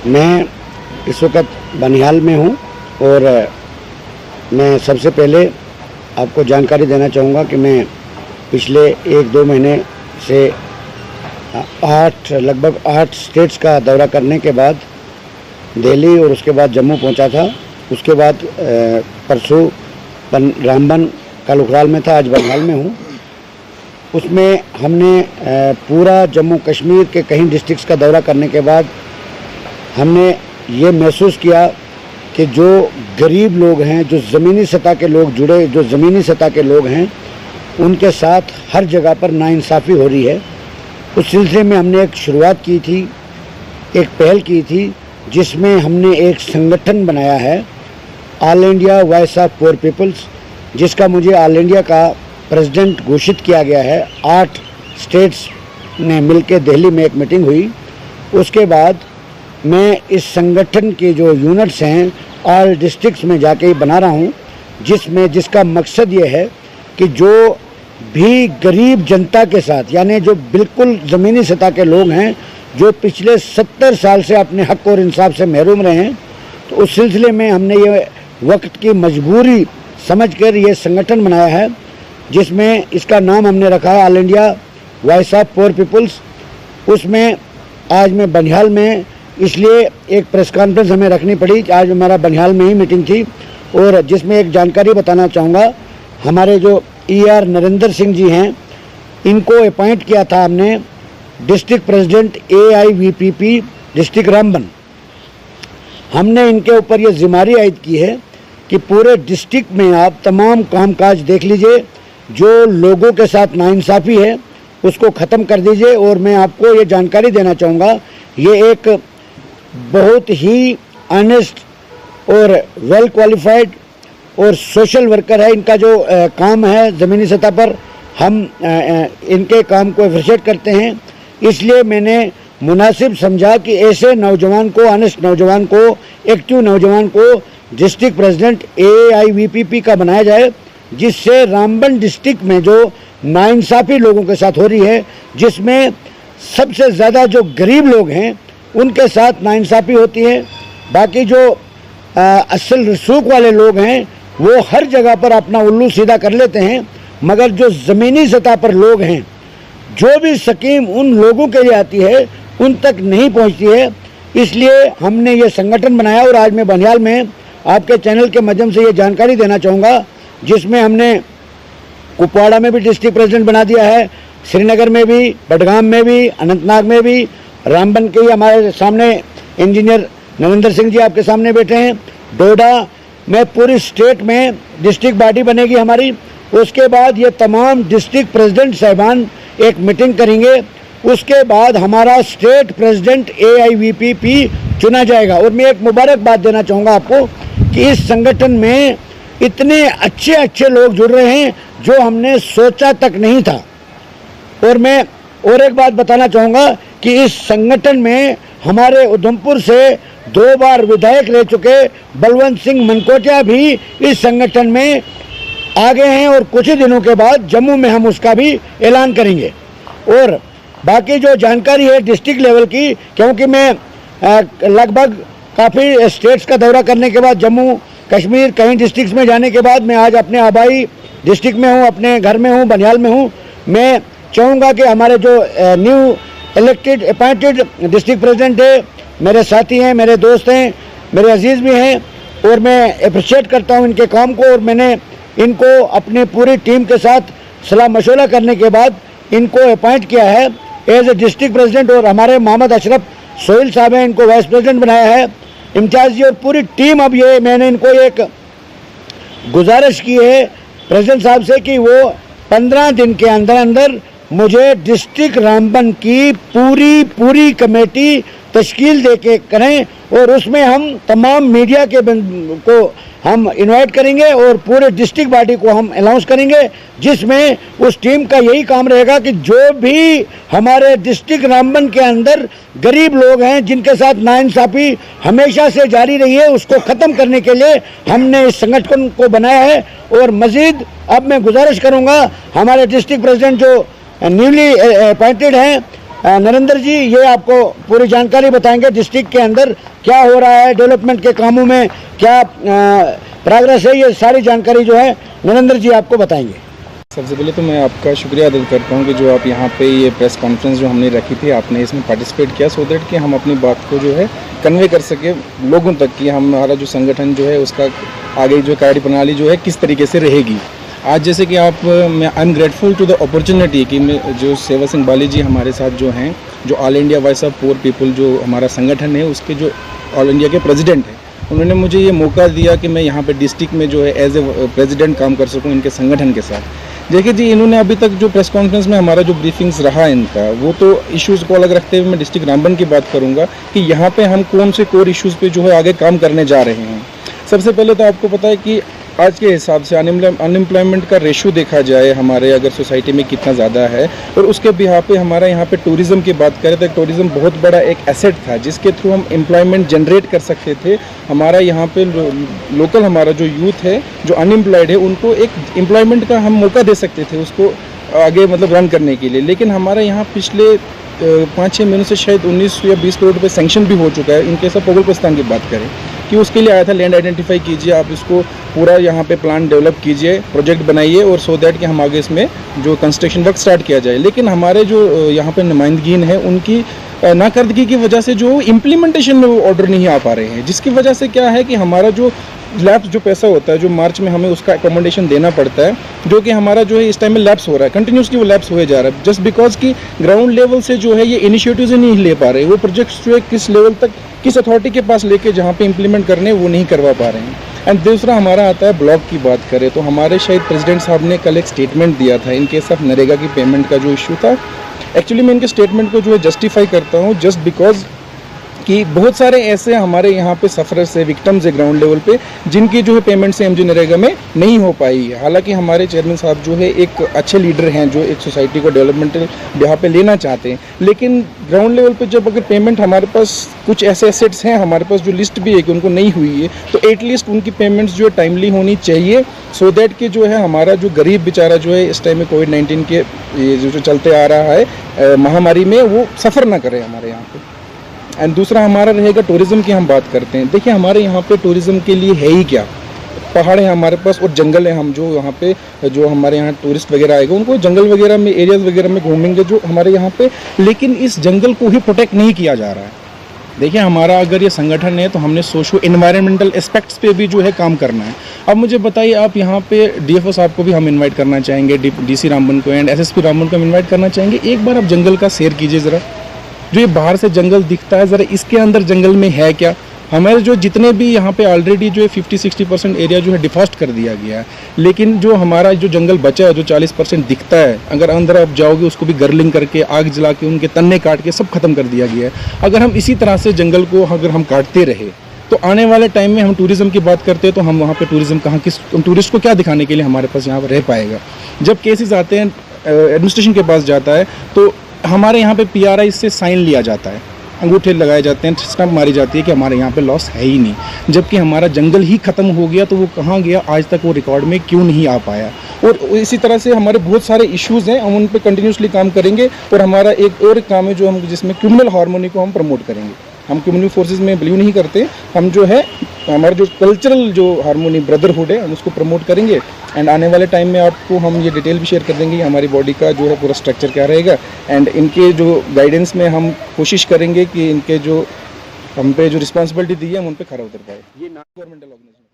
मैं इस वक्त बनिहाल में हूँ और मैं सबसे पहले आपको जानकारी देना चाहूँगा कि मैं पिछले 1-2 महीने से लगभग 8 स्टेट्स का दौरा करने के बाद दिल्ली और उसके बाद जम्मू पहुँचा था। उसके बाद परसों रामबन कल उखराल में था, आज बनिहाल में हूँ। उसमें हमने पूरा जम्मू कश्मीर के कई डिस्ट्रिक्ट्स का दौरा करने के बाद हमने ये महसूस किया कि जो गरीब लोग हैं, जो ज़मीनी सतह के लोग जुड़े, जो ज़मीनी सतह के लोग हैं, उनके साथ हर जगह पर नाइंसाफ़ी हो रही है। उस सिलसिले में हमने एक शुरुआत की थी, एक पहल की थी, जिसमें हमने एक संगठन बनाया है, all India voice of poor peoples, जिसका मुझे ऑल इंडिया का प्रेसिडेंट घोषित किया गया है। 8 स्टेट्स ने मिलकर दिल्ली में एक मीटिंग हुई। उसके बाद मैं इस संगठन के जो यूनिट्स हैं ऑल डिस्ट्रिक्ट्स में जाके ही बना रहा हूँ, जिसका मकसद ये है कि जो भी गरीब जनता के साथ, यानी जो बिल्कुल ज़मीनी सतह के लोग हैं, जो पिछले 70 साल से अपने हक और इंसाफ से महरूम रहे हैं, तो उस सिलसिले में हमने ये वक्त की मजबूरी समझकर ये संगठन बनाया है, जिसमें इसका नाम हमने रखा है all India voice of poor peoples. उसमें आज मैं बनिहाल में, इसलिए एक प्रेस कॉन्फ्रेंस हमें रखनी पड़ी। आज हमारा बनिहाल में ही मीटिंग थी और जिसमें एक जानकारी बताना चाहूँगा। हमारे जो ER नरेंद्र सिंह जी हैं, इनको अपॉइंट किया था हमने district president AIVPP district Ramban. हमने इनके ऊपर ये जिम्मेदारी आयद की है कि पूरे डिस्ट्रिक्ट में आप तमाम कामकाज देख लीजिए, जो लोगों के साथ नाइंसाफ़ी है उसको ख़त्म कर दीजिए। और मैं आपको ये जानकारी देना चाहूँगा, ये एक बहुत ही ऑनेस्ट और वेल क्वालिफाइड और सोशल वर्कर है। इनका जो काम है ज़मीनी सतह पर, हम इनके काम को अप्रिशिएट करते हैं। इसलिए मैंने मुनासिब समझा कि ऐसे नौजवान को, ऑनेस्ट नौजवान को, एक्टिव नौजवान को डिस्ट्रिक्ट प्रेसिडेंट AIVPP का बनाया जाए, जिससे रामबन डिस्ट्रिक्ट में जो नाइंसाफ़ी लोगों के साथ हो रही है, जिसमें सबसे ज़्यादा जो गरीब लोग हैं उनके साथ नाइंसाफ़ी होती है। बाकी जो असल रसूख वाले लोग हैं वो हर जगह पर अपना उल्लू सीधा कर लेते हैं, मगर जो ज़मीनी सतह पर लोग हैं, जो भी स्कीम उन लोगों के लिए आती है उन तक नहीं पहुंचती है। इसलिए हमने ये संगठन बनाया और आज मैं बनिहाल में आपके चैनल के माध्यम से ये जानकारी देना चाहूँगा, जिसमें हमने कुपवाड़ा में भी डिस्ट्रिक्ट प्रेसिडेंट बना दिया है, श्रीनगर में भी, बडगाम में भी, अनंतनाग में भी, रामबन के ही हमारे सामने इंजीनियर नरेंद्र सिंह जी आपके सामने बैठे हैं, डोडा में, पूरी स्टेट में डिस्ट्रिक्ट बॉडी बनेगी हमारी। उसके बाद ये तमाम डिस्ट्रिक्ट प्रेसिडेंट साहिबान एक मीटिंग करेंगे। उसके बाद हमारा स्टेट प्रेसिडेंट AIVPP चुना जाएगा। और मैं एक मुबारकबाद देना चाहूँगा आपको कि इस संगठन में इतने अच्छे अच्छे लोग जुड़ रहे हैं जो हमने सोचा तक नहीं था। और मैं और एक बात बताना चाहूँगा कि इस संगठन में हमारे उधमपुर से 2 बार विधायक रह चुके बलवंत सिंह मनकोटिया भी इस संगठन में आ गए हैं और कुछ ही दिनों के बाद जम्मू में हम उसका भी ऐलान करेंगे। और बाकी जो जानकारी है डिस्ट्रिक्ट लेवल की, क्योंकि मैं लगभग काफ़ी स्टेट्स का दौरा करने के बाद, जम्मू कश्मीर कई डिस्ट्रिक्ट्स में जाने के बाद मैं आज अपने आबाई डिस्ट्रिक्ट में हूँ, अपने घर में हूँ, बनिहाल में हूँ। मैं चाहूँगा कि हमारे जो new elected appointed district president है, मेरे साथी हैं, मेरे दोस्त हैं, मेरे अजीज़ भी हैं, और मैं अप्रिशिएट करता हूँ इनके काम को। और मैंने इनको अपनी पूरी टीम के साथ सलाह मशवरा करने के बाद इनको अपॉइंट किया है एज ए डिस्ट्रिक्ट प्रेसिडेंट। और हमारे मोहम्मद अशरफ सोहेल साहब हैं, इनको वाइस प्रेसिडेंट बनाया है, इम्तियाज़ जी और पूरी टीम। अब ये मैंने इनको एक गुजारिश की है प्रेसिडेंट साहब से कि वो 15 दिन के अंदर अंदर मुझे डिस्ट्रिक्ट रामबन की पूरी कमेटी तश्कील दे के करें, और उसमें हम तमाम मीडिया के को हम इनवाइट करेंगे और पूरे डिस्ट्रिक्ट बॉडी को हम अनाउंस करेंगे, जिसमें उस टीम का यही काम रहेगा कि जो भी हमारे डिस्ट्रिक्ट रामबन के अंदर गरीब लोग हैं जिनके साथ नाइंसाफ़ी हमेशा से जारी रही है, उसको ख़त्म करने के लिए हमने इस संगठन को बनाया है। और मज़ीद अब मैं गुजारिश करूँगा हमारे डिस्ट्रिक्ट प्रेसिडेंट जो न्यूली अपॉइंटेड हैं नरेंद्र जी, ये आपको पूरी जानकारी बताएंगे डिस्ट्रिक्ट के अंदर क्या हो रहा है डेवलपमेंट के कामों में, क्या प्रोग्रेस है, ये सारी जानकारी जो है नरेंद्र जी आपको बताएंगे। सबसे पहले तो मैं आपका शुक्रिया अदा करता हूँ कि जो आप यहाँ पे ये प्रेस कॉन्फ्रेंस जो हमने रखी थी आपने इसमें पार्टिसिपेट किया, सो दैट कि हम अपनी बात को जो है कन्वे कर सके लोगों तक कि हमारा जो संगठन जो है उसका आगे जो कार्य प्रणाली जो है किस तरीके से रहेगी। आज जैसे कि मैं I am grateful to the opportunity कि जो सेवा सिंह बाली जी हमारे साथ जो हैं, जो all India voice of poor people जो हमारा संगठन है उसके जो ऑल इंडिया के प्रेसिडेंट हैं, उन्होंने मुझे ये मौका दिया कि मैं यहाँ पे डिस्ट्रिक्ट में जो है एज ए प्रेसिडेंट काम कर सकूँ इनके संगठन के साथ। देखिए जी, इन्होंने अभी तक जो प्रेस कॉन्फ्रेंस में हमारा जो ब्रीफिंग्स रहा इनका, वो तो इश्यूज़ को अलग रखते हुए मैं डिस्ट्रिक्ट रामबन की बात करूँगा कि यहाँ पे हम कौन से कोर इश्यूज़ पे जो है आगे काम करने जा रहे हैं। सबसे पहले तो आपको पता है कि आज के हिसाब से अनएम्प्लॉयमेंट का रेशो देखा जाए हमारे अगर सोसाइटी में कितना ज़्यादा है, और उसके बिहार पे हमारा यहाँ पे टूरिज़्म की बात करें तो टूरिज़्म बहुत बड़ा एक एसेट था जिसके थ्रू हम एम्प्लॉयमेंट जनरेट कर सकते थे। हमारा यहाँ पे लोकल हमारा जो यूथ है जो अनएम्प्लॉयड है उनको एक एम्प्लॉयमेंट का हम मौका दे सकते थे उसको आगे मतलब रन करने के लिए। लेकिन हमारा यहाँ पिछले 5-6 महीनों से शायद 19 या 20 करोड़ रुपये सैंक्शन भी हो चुका है। इनके सब पोगलपस्तान की बात करें कि उसके लिए आया था, लैंड आइडेंटिफाई कीजिए, आप इसको पूरा यहाँ पे प्लान डेवलप कीजिए, प्रोजेक्ट बनाइए और सो दैट कि हम आगे इसमें जो कंस्ट्रक्शन वर्क स्टार्ट किया जाए। लेकिन हमारे जो यहाँ पे नुमाइंदगीन है उनकी नाकर्दगी की वजह से जो इम्प्लीमेंटेशन में वो ऑर्डर नहीं आ पा रहे हैं, जिसकी वजह से क्या है कि हमारा जो लैप्स जो पैसा होता है जो मार्च में हमें उसका अकोमोडेशन देना पड़ता है, जो कि हमारा जो है इस टाइम में लैप्स हो रहा है, कंटिन्यूसली वो लैप्स हुए जा रहा है, जस्ट बिकॉज कि ग्राउंड लेवल से जो है ये इनिशिएटिव्स नहीं ले पा रहे, वो प्रोजेक्ट्स जो है किस लेवल तक किस अथॉरिटी के पास लेके जहाँ पे इम्प्लीमेंट करने वो नहीं करवा पा रहे हैं। एंड दूसरा हमारा आता है ब्लॉक की बात करें तो हमारे शायद प्रेसिडेंट साहब ने कल एक स्टेटमेंट दिया था इनके साथ नरेगा की पेमेंट का जो इशू था। एक्चुअली मैं इनके स्टेटमेंट को जो है जस्टिफाई करता हूँ जस्ट बिकॉज कि बहुत सारे ऐसे हमारे यहाँ पे सफरर्स है, विक्टिम्स है ग्राउंड लेवल पे जिनकी जो है पेमेंट से एमजी नरेगा में नहीं हो पाई है। हालांकि हमारे चेयरमैन साहब जो है एक अच्छे लीडर हैं जो एक सोसाइटी को डेवलपमेंटल यहाँ पे लेना चाहते हैं, लेकिन ग्राउंड लेवल पे जब अगर पेमेंट हमारे पास कुछ ऐसे एसेट्स हैं हमारे पास जो लिस्ट भी है कि उनको नहीं हुई है, तो एटलीस्ट उनकी पेमेंट्स जो है टाइमली होनी चाहिए, सो दैट कि जो है हमारा जो गरीब बेचारा जो है इस टाइम में कोविड-19 के जो चलते आ रहा है महामारी में वो सफ़र ना करे हमारे यहाँ पे। एंड दूसरा हमारा रहेगा टूरिज़्म की हम बात करते हैं। देखिए हमारे यहाँ पे टूरिज़्म के लिए है ही क्या, पहाड़ है हमारे पास और जंगल है। हम जो यहाँ पे जो हमारे यहाँ टूरिस्ट वगैरह आएगा उनको जंगल वगैरह में एरियाज़ वगैरह में घूमेंगे जो हमारे यहाँ पे, लेकिन इस जंगल को ही प्रोटेक्ट नहीं किया जा रहा है। देखिए हमारा अगर ये संगठन है तो हमने सोशो एनवायरमेंटल एस्पेक्ट्स पे भी जो है काम करना है। अब मुझे बताइए आप यहाँ पे डीएफओ साहब को भी हम इनवाइट करना चाहेंगे, डीसी रामबन को एंड एसएसपी रामबन को हम इनवाइट करना चाहेंगे। एक बार आप जंगल का सैर कीजिए ज़रा, जो ये बाहर से जंगल दिखता है ज़रा इसके अंदर जंगल में है क्या। हमारे जो जितने भी यहाँ पे ऑलरेडी जो है 50-60% एरिया जो है डिफॉरेस्ट कर दिया गया है, लेकिन जो हमारा जो जंगल बचा है जो 40% दिखता है, अगर अंदर आप जाओगे उसको भी गर्लिंग करके आग जला के उनके तन्ने काट के सब खत्म कर दिया गया है। अगर हम इसी तरह से जंगल को अगर हम काटते रहे तो आने वाले टाइम में हम टूरिज़्म की बात करते हैं तो हम वहाँ पे टूरिज़्म कहाँ किस टूरिस्ट को क्या दिखाने के लिए हमारे पास यहाँ पर रह पाएगा। जब केसेस आते हैं एडमिनिस्ट्रेशन के पास जाता है तो हमारे यहाँ पे PRI से साइन लिया जाता है, अंगूठे लगाए जाते हैं, स्टंप मारी जाती है कि हमारे यहाँ पे लॉस है ही नहीं, जबकि हमारा जंगल ही ख़त्म हो गया तो वो कहाँ गया आज तक वो रिकॉर्ड में क्यों नहीं आ पाया। और इसी तरह से हमारे बहुत सारे इश्यूज़ हैं, हम उन पे कंटिन्यूसली काम करेंगे। और हमारा एक और काम है जो हम जिसमें क्रिमिनल हार्मोनी को हम प्रमोट करेंगे। हम कम्युनिटी फोर्सेस में बिलीव नहीं करते, हम जो है हमारा जो कल्चरल जो हार्मोनी ब्रदरहुड है हम उसको प्रमोट करेंगे। एंड आने वाले टाइम में आपको हम ये डिटेल भी शेयर कर देंगे हमारी बॉडी का जो है पूरा स्ट्रक्चर क्या रहेगा। एंड इनके जो गाइडेंस में हम कोशिश करेंगे कि इनके जो हम पे जो रिस्पॉन्सिबिलिटी दी है हम उन पे खरा उतर पाए। ये नॉन गवर्नमेंटल ऑर्गेनाइजेशन